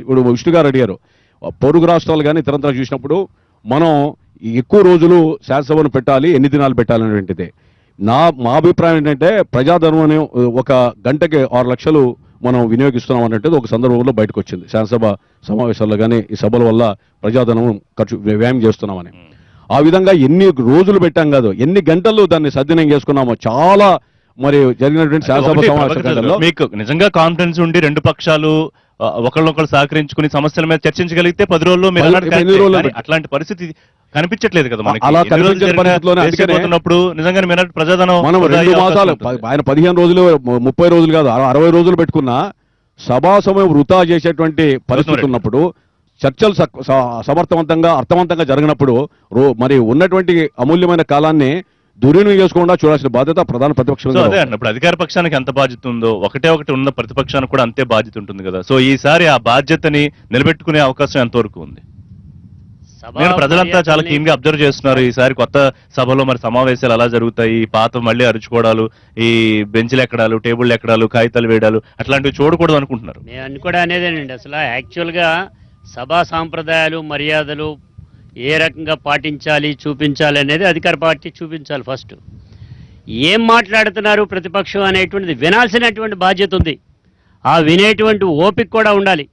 ఇప్పుడు విష్ణు గారు అడిగారు, పొరుగు రాష్ట్రాలు కానీ ఇతరంతా చూసినప్పుడు మనం ఎక్కువ రోజులు శాసనసభను పెట్టాలి, ఎన్ని దినాలు పెట్టాలనేటువంటిది. మా అభిప్రాయం ఏంటంటే ప్రజాధనం అనే ఒక గంటకి 6 లక్షలు మనం వినియోగిస్తున్నాం అనేది ఒక సందర్భంలో బయటకు వచ్చింది. శాసనసభ సమావేశాల్లో కానీ ఈ సభల వల్ల ప్రజాధనం వ్యయం చేస్తున్నామని. ఆ విధంగా ఎన్ని రోజులు పెట్టాం కాదు, ఎన్ని గంటలు దాన్ని సద్వినియోగం చేసుకున్నామో. చాలా మరి జరిగినటువంటి శాసనసభ సమావేశాలలో మీకు నిజంగా కాన్ఫిడెన్స్ ఉండి రెండు పక్షాలు ఒకళ్ళొకళ్ళు సహకరించుకుని సమస్యల మీద చర్చించగలిగితే 10 రోజుల్లో మీరు అట్లాంటి పరిస్థితి కనిపించట్లేదు కదా మనకి. అలా కనిపించే పరిస్థితిలోనే నిజంగా మీరు ప్రజాధనం మనం 2 మాసాలు, ఆయన 15 రోజులు 30 రోజులు కాదు 60 రోజులు పెట్టుకున్నా సభా సమయం వృధా చేసేటువంటి పరిస్థితి ఉన్నప్పుడు, చర్చలు సమర్థవంతంగా అర్థవంతంగా జరిగినప్పుడు మరి ఉన్నటువంటి అమూల్యమైన కాలాన్ని దుర్వినియోగం చేసుకోకుండా చూడాల్సిన బాధ్యత ప్రధాన ప్రతిపక్షం. అదే అన్నప్పుడు అధికార పక్షానికి ఎంత బాధ్యత ఉందో ఒకటి ఉన్న ప్రతిపక్షానికి కూడా అంతే బాధ్యత ఉంటుంది కదా. సో ఈసారి ఆ బాధ్యతని నిలబెట్టుకునే అవకాశం ఎంతవరకు ఉంది? ప్రజలంతా చాలా క్లీన్ గా అబ్జర్వ్ చేస్తున్నారు. ఈసారి కొత్త సభలో మరి సమావేశాలు ఎలా జరుగుతాయి, పాత మళ్ళీ అరుచుకోవడాలు, ఈ బెంచ్లు ఎక్కడాలు, టేబుల్ ఎక్కడాలు, కాగితాలు వేయడాలు అట్లాంటివి చూడకూడదు అనుకుంటున్నారు. నేను కూడా అనేదేనండి, అసలు యాక్చువల్ గా సభా సాంప్రదాయాలు మర్యాదలు ఏ రకంగా పాటించాలి చూపించాలి అనేది అధికార పార్టీ చూపించాలి. ఫస్ట్ ఏం మాట్లాడుతున్నారు ప్రతిపక్షం అనేటువంటిది వినాల్సినటువంటి బాధ్యత ఉంది. ఆ వినేటువంటి ఓపిక కూడా ఉండాలి.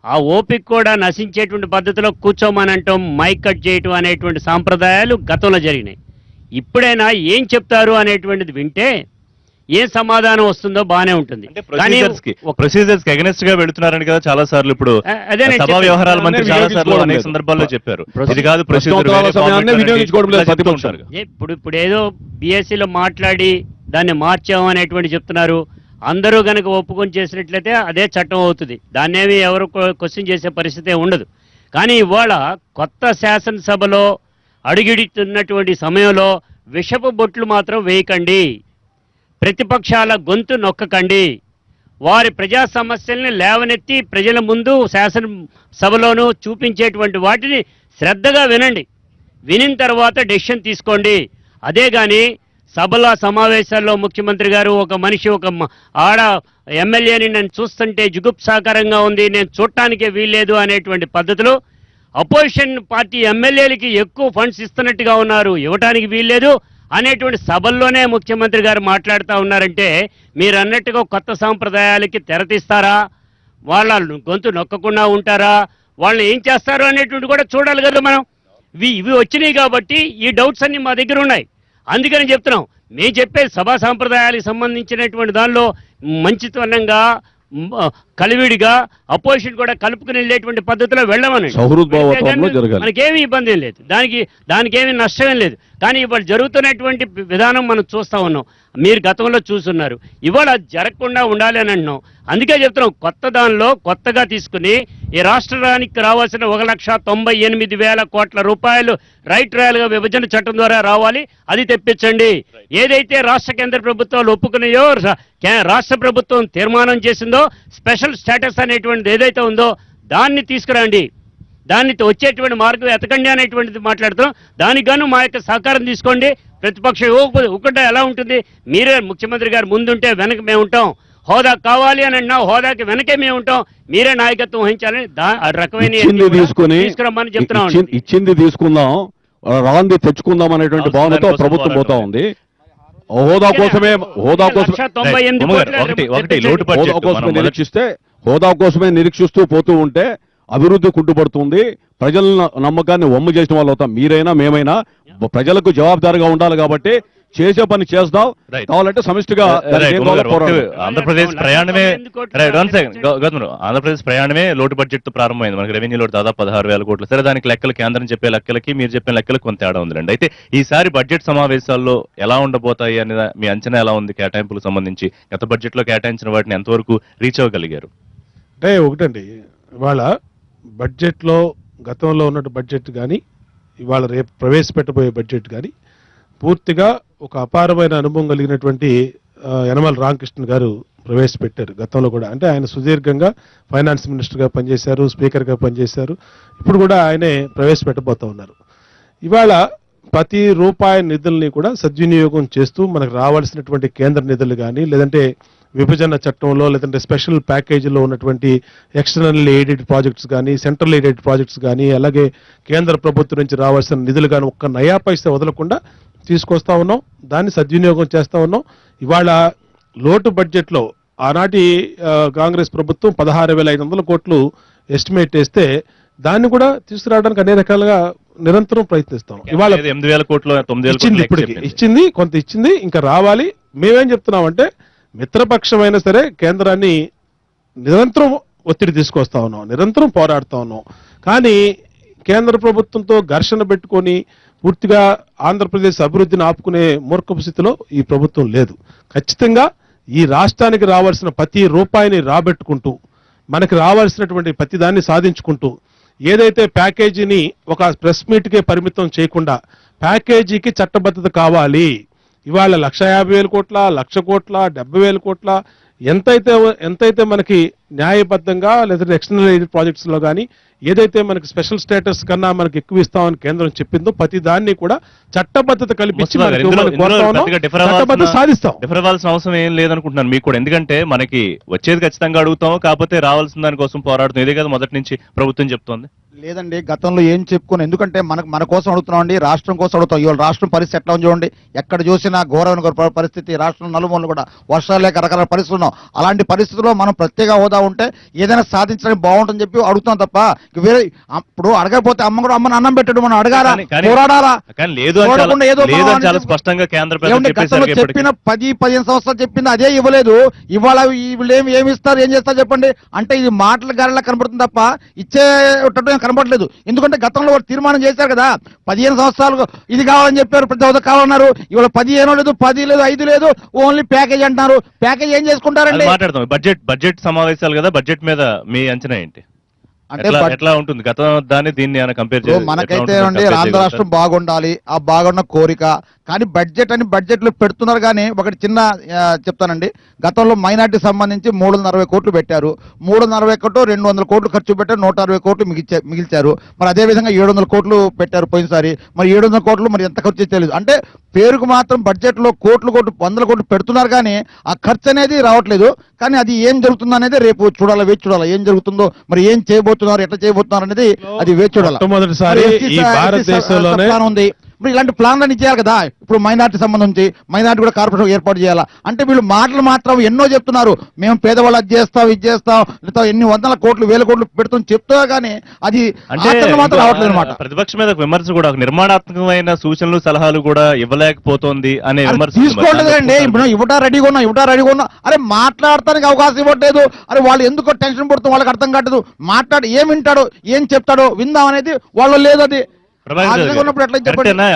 ఆ ఓపిక కూడా నశించేటువంటి పద్ధతిలో కూర్చోమనంటాం, మైక్ కట్ చేయటం అనేటువంటి సాంప్రదాయాలు గతంలో జరిగినాయి. ఇప్పుడైనా ఏం చెప్తారు అనేటువంటిది వింటే ఏ సమాధానం వస్తుందో బానే ఉంటుంది. ప్రొసీజర్స్ కి అగెనిస్ట్ గా వెళుతున్నారని కదా చాలా సార్లు ఇప్పుడు సభా వ్యవహారాల మంత్రి చాలా సార్లు అనేక సందర్భాల్లో చెప్పారు. ఇది కాదు ఇప్పుడు ఏదో బిఎస్సీలో మాట్లాడి దాన్ని మార్చాము అనేటువంటి చెప్తున్నారు. అందరూ కనుక ఒప్పుకొని చేసినట్లయితే అదే చట్టం అవుతుంది. దాన్నేమి ఎవరు క్వశ్చన్ చేసే పరిస్థితే ఉండదు. కానీ ఇవాళ కొత్త శాసనసభలో అడుగిడుతున్నటువంటి సమయంలో విషపు బొట్లు మాత్రం వేయకండి, ప్రతిపక్షాల గొంతు నొక్కకండి, వారి ప్రజా సమస్యల్ని లేవనెత్తి ప్రజల ముందు శాసనసభలోనూ చూపించేటువంటి వాటిని శ్రద్ధగా వినండి. వినిన తర్వాత డెసిషన్ తీసుకోండి. అదే కానీ సభల సమావేశాల్లో ముఖ్యమంత్రి గారు ఒక మనిషి ఒక ఆడ ఎమ్మెల్యేని నేను చూస్తుంటే జుగుప్సాకరంగా ఉంది, నేను చూడటానికే వీల్లేదు అనేటువంటి పద్ధతిలో అపోజిషన్ పార్టీ ఎమ్మెల్యేలకి ఎక్కువ ఫండ్స్ ఇస్తున్నట్టుగా ఉన్నారు, ఇవ్వటానికి వీల్లేదు అనేటువంటి సభల్లోనే ముఖ్యమంత్రి గారు మాట్లాడుతూ ఉన్నారంటే మీరు అన్నట్టుగా కొత్త సాంప్రదాయాలకి తెరతీస్తారా, వాళ్ళ గొంతు నొక్కకుండా ఉంటారా, వాళ్ళని ఏం చేస్తారు అనేటువంటి కూడా చూడాలి కదా మనం. ఇవి వచ్చినాయి కాబట్టి ఈ డౌట్స్ అన్ని మా దగ్గర ఉన్నాయి. అందుకని చెప్తున్నాం, మేము చెప్పే సభా సాంప్రదాయాలకు సంబంధించినటువంటి దానిలో మంచితనంగా కలివిడిగా అపోజిషన్ కూడా కలుపుకుని వెళ్ళేటువంటి పద్ధతిలో వెళ్ళమని మనకేమీ ఇబ్బంది ఏం లేదు, దానికి ఏమీ నష్టమేం లేదు. కానీ ఇవాళ జరుగుతున్నటువంటి విధానం మనం చూస్తూ ఉన్నాం, మీరు గతంలో చూస్తున్నారు. ఇవాళ జరగకుండా ఉండాలి అని అంటున్నాం. అందుకే చెప్తున్నాం, కొత్త దానిలో కొత్తగా తీసుకుని ఈ రాష్ట్రానికి రావాల్సిన 1,98,000 కోట్ల రూపాయలు రైట్ రాయల్గా విభజన చట్టం ద్వారా రావాలి, అది తెప్పించండి. ఏదైతే రాష్ట్ర కేంద్ర ప్రభుత్వాలు ఒప్పుకున్నాయో, రాష్ట్ర ప్రభుత్వం తీర్మానం చేసిందో స్పెషల్ స్టేటస్ అనేటువంటిది ఏదైతే ఉందో దాన్ని తీసుకురండి, దాన్ని వచ్చేటువంటి మార్గం ఎతకండి అనేటువంటిది మాట్లాడుతున్నాం. దానికి గాను మా యొక్క సహకారం తీసుకోండి. ప్రతిపక్షం ఇవ్వకపోతే ఒకటే ఎలా ఉంటుంది, మీరే ముఖ్యమంత్రి గారు ముందుంటే వెనక మేము ఉంటాం, హోదా కావాలి అని అన్నా హోదాకి వెనకే మేము ఉంటాం, మీరే నాయకత్వం వహించాలని రకమైన తీసుకురమ్మని చెప్తున్నాం. ఇచ్చింది తీసుకుందాం, రాంది తెచ్చుకుందాం అనేటువంటి భావనతో ప్రభుత్వం పోతా ఉంది. హోదా కోసమే నిరీక్షిస్తూ పోతూ ఉంటే అభివృద్ధి కుంటుపడుతుంది. ప్రజల నమ్మకాన్ని వమ్ము చేసిన వాళ్ళు అవుతాం. మీరైనా మేమైనా ప్రజలకు జవాబుదారిగా ఉండాలి కాబట్టి చేసే పని చేద్దాం, కావాలంటే సమిష్టిగా. ఆంధ్రప్రదేశ్ ప్రయాణమే లోటు బడ్జెట్ తో ప్రారంభమైంది. మనకి రెవెన్యూ లోటు దాదాపు 16,000 కోట్లు. సరే, దానికి లెక్కలు కేంద్రం చెప్పే లెక్కలకి మీరు చెప్పిన లెక్కలకు కొంత తేడా ఉందండి. అయితే ఈసారి బడ్జెట్ సమావేశాల్లో ఎలా ఉండబోతాయి అనేది మీ అంచనా ఎలా ఉంది? కేటాయింపులకు సంబంధించి గత బడ్జెట్ లో కేటాయించిన వాటిని ఎంతవరకు రీచ్ అవ్వగలిగారు? అంటే ఒకటండి, ఇవాళ బడ్జెట్లో గతంలో ఉన్న బడ్జెట్ కానీ ఇవాళ రేపు ప్రవేశపెట్టబోయే బడ్జెట్ కానీ పూర్తిగా ఒక అపారమైన అనుభవం కలిగినటువంటి యనమల రామకృష్ణ గారు ప్రవేశపెట్టారు. గతంలో కూడా అంటే ఆయన సుదీర్ఘంగా ఫైనాన్స్ మినిస్టర్గా పనిచేశారు, స్పీకర్గా పనిచేశారు. ఇప్పుడు కూడా ఆయనే ప్రవేశపెట్టబోతూ ఉన్నారు. ఇవాళ ప్రతి రూపాయి నిధుల్ని కూడా సద్వినియోగం చేస్తూ మనకు రావాల్సినటువంటి కేంద్ర నిధులు కానీ లేదంటే విభజన చట్టంలో లేదంటే స్పెషల్ ప్యాకేజీలో ఉన్నటువంటి ఎక్స్టర్నల్ ఎయిడెడ్ ప్రాజెక్ట్స్ కానీ సెంట్రల్ ఎయిడెడ్ ప్రాజెక్ట్స్ కానీ అలాగే కేంద్ర ప్రభుత్వం నుంచి రావాల్సిన నిధులు కానీ ఒక్క నయా పైసా వదలకుండా తీసుకొస్తా ఉన్నాం. దాన్ని సద్వినియోగం చేస్తా ఉన్నాం. ఇవాళ లోటు బడ్జెట్లో ఆనాటి కాంగ్రెస్ ప్రభుత్వం 16,500 కోట్లు ఎస్టిమేట్ వేస్తే దాన్ని కూడా తీసుకురావడానికి అనేక రకాలుగా నిరంతరం ప్రయత్నిస్తాం. ఇవాళ 8,000 కోట్లు 9,000 ఇచ్చింది, కోట్లు ఇప్పటికి చెప్పింది. ఇచ్చింది, కొంత ఇచ్చింది, ఇంకా రావాలి. మేమేం చెప్తున్నామంటే మిత్రపక్షమైనా సరే కేంద్రాన్ని నిరంతరం ఒత్తిడి తీసుకొస్తా ఉన్నాం, నిరంతరం పోరాడుతా ఉన్నాం. కానీ కేంద్ర ప్రభుత్వంతో ఘర్షణ పెట్టుకొని పూర్తిగా ఆంధ్రప్రదేశ్ అభివృద్ధిని ఆపుకునే మూర్ఖపు స్థితిలో ఈ ప్రభుత్వం లేదు. ఖచ్చితంగా ఈ రాష్ట్రానికి రావాల్సిన ప్రతి రూపాయిని రాబెట్టుకుంటూ మనకి రావాల్సినటువంటి ప్రతి దాన్ని సాధించుకుంటూ ఏదైతే ప్యాకేజీని ఒక ప్రెస్ మీట్కే పరిమితం చేయకుండా ప్యాకేజీకి చట్టబద్ధత కావాలి. ఇవాళ 1,50,000 కోట్ల, 1,00,000 కోట్ల, 70,000 కోట్ల ఎంతైతే మనకి న్యాయబద్ధంగా లేదా ఎక్స్టర్నల్ ఎయిడెడ్ ప్రాజెక్ట్స్ లో కానీ ఏదైతే మనకి స్పెషల్ స్టేటస్ కన్నా మనకి ఎక్కువ ఇస్తామని కేంద్రం చెప్పిందో ప్రతి దాన్ని కూడా చట్టబద్ధత కల్పించి మనకి ఇవ్వమని కోరుతా ఉన్నాం. చట్టబద్ధత సాధిస్తాం. డిఫర్ అవ్వాల్సిన అవసరం ఏం లేదనుకుంటున్నాను మీకు కూడా. ఎందుకంటే మనకి వచ్చేది ఖచ్చితంగా అడుగుతాం, కాకపోతే రావాల్సిన దానికోసం పోరాడుతాం. ఇదే కదా మొదటి నుంచి ప్రభుత్వం చెప్తోంది. లేదండి, గతంలో ఏం చెప్పుకుని, ఎందుకంటే మన కోసం అడుగుతున్నాం అండి, రాష్ట్రం కోసం అడుగుతాం. ఇవాళ రాష్ట్రం పరిస్థితి ఎట్లా ఉంది చూడండి. ఎక్కడ చూసినా ఘోరమైన పరిస్థితి, రాష్ట్రం నలుమూలలు కూడా వర్షాలు లేక రకరకాల పరిస్థితులు ఉన్నాం. అలాంటి పరిస్థితుల్లో మనం ప్రత్యేక హోదా ఉంటే ఏదైనా సాధించడానికి బాగుంటుందని చెప్పి అడుగుతాం తప్ప వేరే ఇప్పుడు అడగకపోతే అమ్మ కూడా అమ్మని అన్నం పెట్టడం మనం అడగాలా, పోరాడాలా? కానీ లేదు అని చూడకుండా ఏదో లేదు అని మనం చాలా స్పష్టంగా కేంద్ర ఏమంటే ప్రభుత్వం గతంలో చెప్పేసరికి చెప్పిన 10-15 సంవత్సరాలు చెప్పింది అదే ఇవ్వలేదు. ఇవాళ వీళ్ళు ఏమి ఇస్తారు, ఏం చేస్తారు చెప్పండి. అంటే ఇది మాటల గారిలా కనబడుతుంది తప్ప ఇచ్చేటట్టు కనబడలేదు. ఎందుకంటే గతంలో వారు తీర్మానం చేశారు కదా, 15 సంవత్సరాలు ఇది కావాలని చెప్పారు, ప్రతి హోదా కావాలన్నారు. ఇవాళ 15 లేదు, 10 లేదు, 5 లేదు, ఓన్లీ ప్యాకేజ్ అంటున్నారు. ప్యాకేజ్ ఏం చేసుకుంటారండి? మాట్లాడదాం. బడ్జెట్ సమావేశాలు కదా, బడ్జెట్ మీద మీ అంచనా ఏంటి? అంటే ఎట్లా ఉంటుంది గతం దాన్ని దీన్ని కంపేర్ ఇప్పుడు మనకైతే అండి ఆంధ్ర రాష్ట్రం బాగుండాలి, ఆ బాగున్న కోరిక. కానీ బడ్జెట్ అని బడ్జెట్లు పెడుతున్నారు. కానీ ఒకటి చిన్న చెప్తానండి, గతంలో మైనార్టీ సంబంధించి 360 కోట్లు పెట్టారు. 360 కోట్లు 200 కోట్లు ఖర్చు పెట్టారు, 160 కోట్లు మిగిల్చారు. మరి అదే విధంగా 700 కోట్లు పెట్టారు పోయినసారి. మరి 700 కోట్లు మరి ఎంత ఖర్చు తెలియదు. అంటే పేరుకు మాత్రం బడ్జెట్ లో కోట్లు 100 కోట్లు పెడుతున్నారు, కానీ ఆ ఖర్చు అనేది రావట్లేదు. కానీ అది ఏం జరుగుతుందో అనేది రేపు చూడాలి, వేచి చూడాలి. ఏం జరుగుతుందో మరి, ఏం చేయబోతున్నారు, ఎట్లా చేయబోతున్నారు అనేది అది వేచి చూడాలి. మొట్టమొదటిసారి ఈ భారతదేశంలోనే ఉంది. ఇప్పుడు ఇలాంటి ప్లాన్లన్నీ చేయాలి కదా. ఇప్పుడు మైనార్టీ సంబంధించి మైనార్టీ కూడా కార్పొరేషన్ ఏర్పాటు చేయాలా. అంటే వీళ్ళు మాటలు మాత్రం ఎన్నో చెప్తున్నారు, మేము పేదవాళ్ళు అది చేస్తాం, ఇది చేస్తాం, లేదా ఎన్ని 100 కోట్లు 1000 కోట్లు పెడుతుంది చెప్తున్నా, కానీ అది ఆచరణ మాత్రం రావట్లేదు అనమాట. ప్రతిపక్ష మీద ఒక విమర్శ కూడా, ఒక నిర్మాణాత్మకమైన సూచనలు సలహాలు కూడా ఇవ్వలేకపోతోంది అనే విమర్శ తీసుకోలేదండి. ఇప్పుడు ఇవ్వటా రెడీగా ఉన్నా. అరే మాట్లాడటానికి అవకాశం ఇవ్వట్లేదు. అరే వాళ్ళు ఎందుకో టెన్షన్ పడుతుంది, వాళ్ళకి అర్థం కావట్లేదు. మాట్లాడి ఏం వింటాడో ఏం చెప్తాడో విందాం అనేది వాళ్ళు లేదు. అది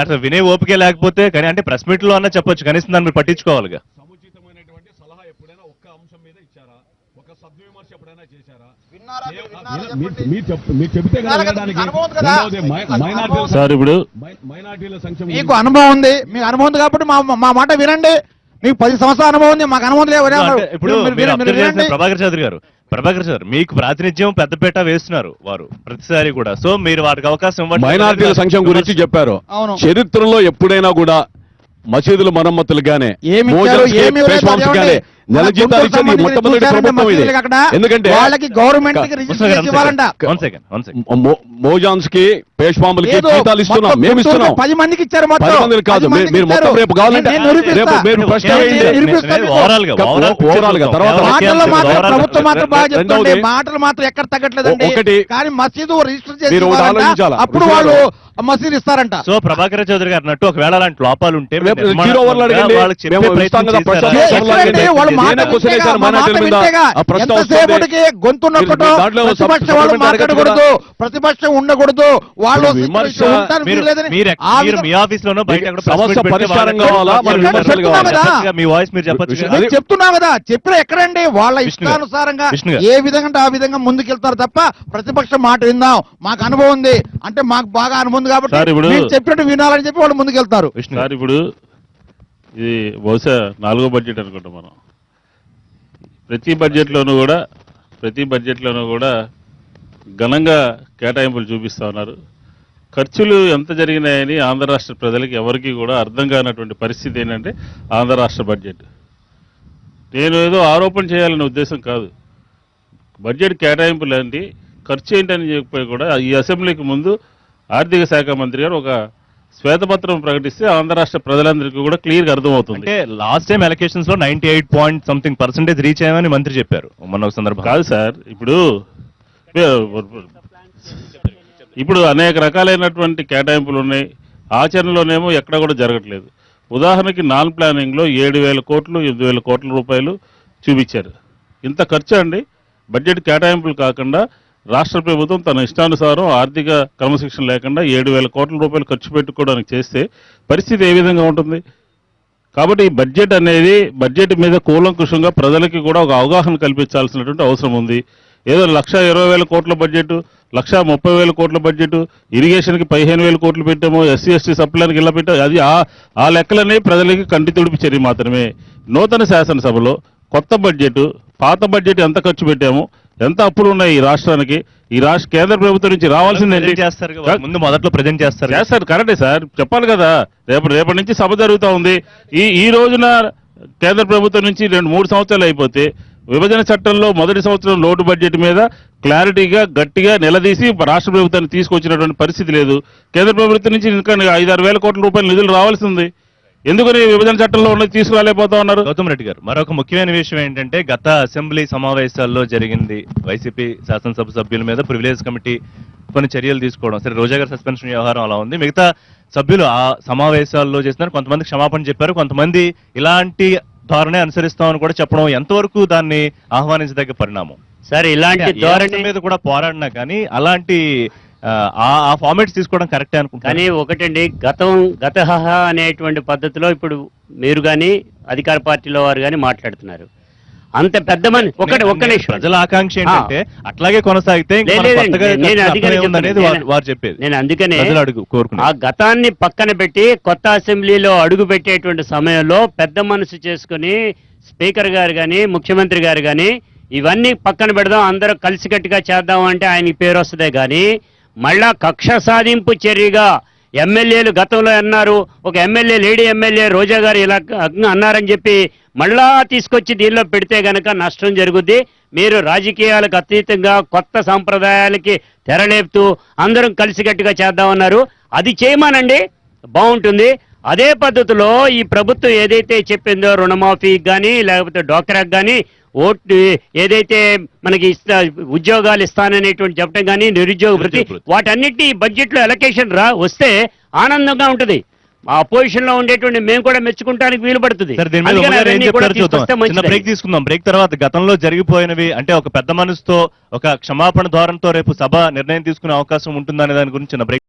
అసలు వినే ఓపిక లేకపోతే కానీ, అంటే ప్రెస్ మీట్ లో అన్నా చెప్పొచ్చు, కనీసం దాన్ని మీరు పట్టించుకోవాలిగా. సముచితమైనటువంటి సలహా ఎప్పుడైనా ఒక్క అంశం మీద ఇచ్చారా? ఒక సద్విమర్శ ఎప్పుడైనా చేశారా? సార్ ఇప్పుడు మైనార్టీల సంక్షేమం మీకు అనుభవం ఉంది, మీకు అనుభవం ఉంది కాబట్టి మా మాట వినండి. మీకు 10 సంవత్సరాల అనుభవం ఉంది, మాకు అనుభవం లేదు. ఇప్పుడు ప్రభాకర్ చౌదరి మీకు ప్రాతినిధ్యం పెద్దపేట వేస్తున్నారు వారు ప్రతిసారి కూడా. సో మీరు వాటికి అవకాశం ఇవ్వండి. మైనార్టీల సంక్షేమం గురించి చెప్పారు. అవును. చరిత్రలో ఎప్పుడైనా కూడా మసీదుల మరమ్మతులు గానే, ఏమి ఇచ్చారు, ఏమి ఇవ్వలేదు, గానే నెల జీతాలు ఇచ్చింది మొట్టమొదటి ప్రభుత్వం ఇది. ఎందుకంటే వాళ్ళకి గవర్నమెంట్ మోజాన్స్ కి పేష్వాములకి జీతాలు ఇస్తున్నాం, మేము ఇస్తున్నాం. 10 మందికి ఇచ్చారు, 10 మందికి కాదు. మీరు మొత్తం రేపు కావాలంటే రేపు మీరు ప్రశ్న వేయండి. ఓవరాల్ గా తర్వాత మాటలు మాత్రం ప్రభుత్వం మాత్రం బాగా చెప్తుంది, మాటలు మాత్రం ఎక్కడ తగ్గట్లేదండి. ఒకటి కానీ మసీదు రిజిస్టర్ చేసి మీరు ఒకటి ఆలోచించాలా? అప్పుడు వాళ్ళు మసీదు ఇస్తారంట. సో ప్రభాకర్ చౌదరి గారు అన్నట్టు ఒకవేళ అలాంటి లోపాలు ఉంటే జీరో ఓవర్లు అడగండి. ఎంతసేపటికి గొంతు నొక్కటో, ప్రతిపక్షం వాళ్ళు మాట్లాడకూడదు, ప్రతిపక్షం ఉండకూడదు, వాళ్ళు మీ ఆఫీస్ లోనో బయట సమస్య పరిష్కారం కావాలా, మరి విమర్శలు కావాలా? మీ వాయిస్ మీరు చెప్పచ్చు. చెప్తున్నా కదా, చెప్పిన ఎక్కడండి వాళ్ళ ఇష్టానుసారంగా ఏ విధంగా ఆ విధంగా ముందుకెళ్తారు తప్ప ప్రతిపక్షం మాట విందాం, మాకు అనుభవం ఉంది అంటే మాకు బాగా అనుభవం ఉంది కాబట్టి మీరు చెప్పినట్టు వినాలని చెప్పి వాళ్ళు ముందుకెళ్తారు. సార్ ఇప్పుడు ఇది బహుశా 4వ బడ్జెట్ అనుకుంటాం మనం. ప్రతి బడ్జెట్లోనూ కూడా ఘనంగా కేటాయింపులు చూపిస్తా ఉన్నారు. ఖర్చులు ఎంత జరిగినాయని ఆంధ్ర రాష్ట్ర ప్రజలకి ఎవరికి కూడా అర్థం కానటువంటి పరిస్థితి ఏంటంటే ఆంధ్ర రాష్ట్ర బడ్జెట్. నేను ఏదో ఆరోపణ చేయాలనే ఉద్దేశం కాదు. బడ్జెట్ కేటాయింపులు ఏంటి, ఖర్చు ఏంటని చెప్పి కూడా ఈ అసెంబ్లీకి ముందు ఆర్థిక శాఖ మంత్రి గారు ఒక శ్వేతపత్రం ప్రకటిస్తే ఆంధ్ర రాష్ట్ర ప్రజలందరికీ కూడా క్లియర్గా అర్థమవుతుంది. అంటే లాస్ట్ టైం ఎలక్షన్స్ లో 98% రీచ్ అయ్యామని మంత్రి చెప్పారు మొన్న ఒక సందర్భం. కాదు సార్, ఇప్పుడు అనేక రకాలైనటువంటి కేటాయింపులు ఉన్నాయి, ఆచరణలోనేమో ఎక్కడ కూడా జరగట్లేదు. ఉదాహరణకి నాన్ ప్లానింగ్లో 7,000 కోట్లు 8,000 కోట్ల రూపాయలు చూపించారు. ఇంత ఖర్చు అండి. బడ్జెట్ కేటాయింపులు కాకుండా రాష్ట్ర ప్రభుత్వం తన ఇష్టానుసారం ఆర్థిక క్రమశిక్షణ లేకుండా 7,000 కోట్ల రూపాయలు ఖర్చు పెట్టుకోవడానికి చేస్తే పరిస్థితి ఏ విధంగా ఉంటుంది? కాబట్టి ఈ బడ్జెట్ మీద కూలంకుషంగా ప్రజలకి కూడా ఒక అవగాహన కల్పించాల్సినటువంటి అవసరం ఉంది. ఏదో 1,20,000 కోట్ల బడ్జెట్, 1,30,000 కోట్ల బడ్జెట్, ఇరిగేషన్కి 15,000 కోట్లు పెట్టాము, ఎస్సీ ఎస్టీ సప్లైకి ఇలా పెట్టాము, అది ఆ లెక్కలనే ప్రజలకి కంటి తుడిపి చర్య మాత్రమే. నూతన శాసనసభలో కొత్త బడ్జెట్, పాత బడ్జెట్ ఎంత ఖర్చు పెట్టాము, ఎంత అప్పులు ఉన్నాయి ఈ రాష్ట్రానికి, ఈ రాష్ట్ర కేంద్ర ప్రభుత్వం నుంచి రావాల్సింది Present చేస్తారు కదా, ముందు మొదట్లో ప్రజెంట్ చేస్తారు. కరెక్టే సార్, చెప్పాలి కదా. రేపటి నుంచి సభ జరుగుతూ ఉంది. ఈ రోజున కేంద్ర ప్రభుత్వం నుంచి 2-3 సంవత్సరాలు అయిపోతే విభజన చట్టంలో మొదటి సంవత్సరం లోటు బడ్జెట్ మీద క్లారిటీగా గట్టిగా నిలదీసి రాష్ట్ర ప్రభుత్వాన్ని తీసుకొచ్చినటువంటి పరిస్థితి లేదు. కేంద్ర ప్రభుత్వం నుంచి ఇంకా 5-6 వేల కోట్ల రూపాయల నిధులు రావాల్సి ఉంది. ఎందుకని విభజన చట్టంలో ఉన్నది తీసుకురాలేకపోతా ఉన్నారు? గౌతమ్ రెడ్డి గారు, మరొక ముఖ్యమైన విషయం ఏంటంటే గత అసెంబ్లీ సమావేశాల్లో జరిగింది వైసీపీ శాసనసభ సభ్యుల మీద ప్రివిలేజ్ కమిటీ కొన్ని చర్యలు తీసుకోవడం. సరే, రోజా గారి సస్పెన్షన్ వ్యవహారం అలా ఉంది. మిగతా సభ్యులు ఆ సమావేశాల్లో చేస్తున్నారు. కొంతమంది క్షమాపణ చెప్పారు, కొంతమంది ఇలాంటి ధోరణి అనుసరిస్తామని కూడా చెప్పడం ఎంతవరకు దాన్ని ఆహ్వానించదగ్గ పరిణామం? సార్ ఇలాంటి ఏ ధోరణి అంశం మీద కూడా పోరాడినా కానీ అలాంటి ఆ ఫార్మాట్స్ తీసుకోవడం కరెక్టే అనుకుంటాను. కానీ ఒకటండి, గతహ అనేటువంటి పద్ధతిలో ఇప్పుడు మీరు కానీ అధికార పార్టీలో వారు కానీ మాట్లాడుతున్నారు. అంత పెద్ద మంది ఒక్క నిమిషం. ప్రజల ఆకాంక్ష ఏంటంటే అట్లాగే కొనసాగితే ఇంకా మనకు లేదండి, కొత్తగా నేను అందుకనే అర్థమే ఉందనేది చెప్తున్నాను. వారు చెప్పేది. నేను అందుకనే ప్రజలు అడుగు కోరుకునే ఆ గతాన్ని పక్కన పెట్టి కొత్త అసెంబ్లీలో అడుగు పెట్టేటువంటి సమయంలో పెద్ద మనసు చేసుకుని స్పీకర్ గారు కానీ ముఖ్యమంత్రి గారు కానీ ఇవన్నీ పక్కన పెడదాం, అందరూ కలిసికట్టుగా చేద్దాం అంటే ఆయనకి పేరు వస్తుందే కానీ మళ్ళా కక్ష సాధింపు చర్యగా ఎమ్మెల్యేలు గతంలో అన్నారు, ఒక ఎమ్మెల్యే లేడీ ఎమ్మెల్యే రోజా గారు ఇలా అన్నారని చెప్పి మళ్ళా తీసుకొచ్చి దీనిలో పెడితే గనక నష్టం జరుగుద్ది. మీరు రాజకీయాలకు అతీతంగా కొత్త సాంప్రదాయాలకి తెరలేపుతూ అందరం కలిసికట్టుగా చేద్దామన్నారు. అది చేయమానండి, బాగుంటుంది. అదే పద్ధతిలో ఈ ప్రభుత్వం ఏదైతే చెప్పిందో రుణమాఫీకి కానీ లేకపోతే డ్వాక్రాకి కానీ ఓటు ఏదైతే మనకి ఉద్యోగాలు ఇస్తాననేటువంటి చెప్పడం కానీ నిరుద్యోగ భృతి వాటన్నిటిని బడ్జెట్ లో ఎలకేషన్ వస్తే ఆనందంగా ఉంటుంది. ఆ అపోజిషన్ లో ఉండేటువంటి మేము కూడా మెచ్చుకుంటానికి వీలు పడుతుంది. సరే, దీని మీద అందుకని ఉమ్మగారు ఏం అవన్నీ కూడా చెప్తారో చూద్దాం. తీసుకొస్తే చిన్న మంచిది. బ్రేక్ తీసుకుందాం. బ్రేక్ తర్వాత గతంలో జరిగిపోయినవి అంటే ఒక పెద్ద మనసుతో ఒక క్షమాపణ ధోరణితో రేపు సభ నిర్ణయం తీసుకునే అవకాశం ఉంటుందనే దాని గురించి చిన్న బ్రేక్